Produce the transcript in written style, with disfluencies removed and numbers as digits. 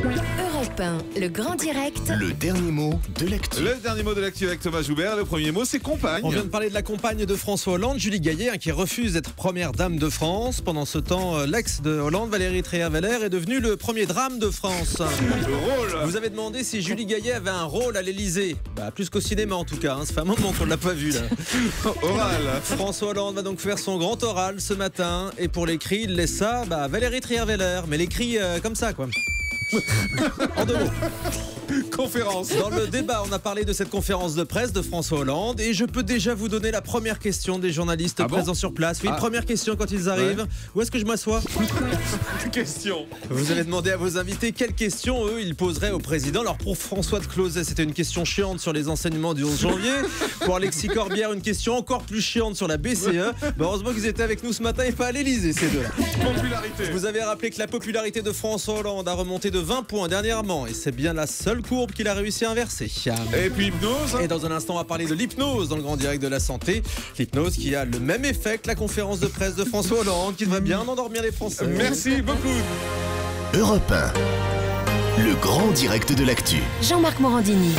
Europe 1, le grand direct. Le dernier mot de l'actu. Le dernier mot de l'actu avec Thomas Joubert. Le premier mot, c'est compagne. On vient de parler de la compagne de François Hollande, Julie Gaillet, qui refuse d'être première dame de France. Pendant ce temps, l'ex de Hollande, Valérie Trierweiler, est devenue le premier drame de France. Le rôle. Vous avez demandé si Julie Gaillet avait un rôle à l'Elysée. Plus qu'au cinéma en tout cas, ça fait un moment qu'on ne l'a pas vu là. Oral. François Hollande va donc faire son grand oral ce matin. Et pour les cris, il laisse ça à Valérie Trierweiler. Mais les cris comme ça quoi. En deux mots. Conférence. Dans le débat, on a parlé de cette conférence de presse de François Hollande et je peux déjà vous donner la première question des journalistes présents sur place. Oui, première question quand ils arrivent. Ouais. Où est-ce que je m'assois? Question. Vous allez demander à vos invités quelles questions eux ils poseraient au président. Alors pour François de Closet, c'était une question chiante sur les enseignements du 11 janvier. Pour Alexis Corbière, une question encore plus chiante sur la BCE. Heureusement qu'ils étaient avec nous ce matin et pas à l'Elysée ces deux-là. Popularité. Vous avez rappelé que la popularité de François Hollande a remonté de 20 points dernièrement et c'est bien la seule courbe qu'il a réussi à inverser. Et puis hypnose. Et dans un instant, on va parler de l'hypnose dans le grand direct de la santé. L'hypnose qui a le même effet que la conférence de presse de François Hollande, qui va bien endormir les Français. Merci beaucoup. Europe 1, le grand direct de l'actu. Jean-Marc Morandini.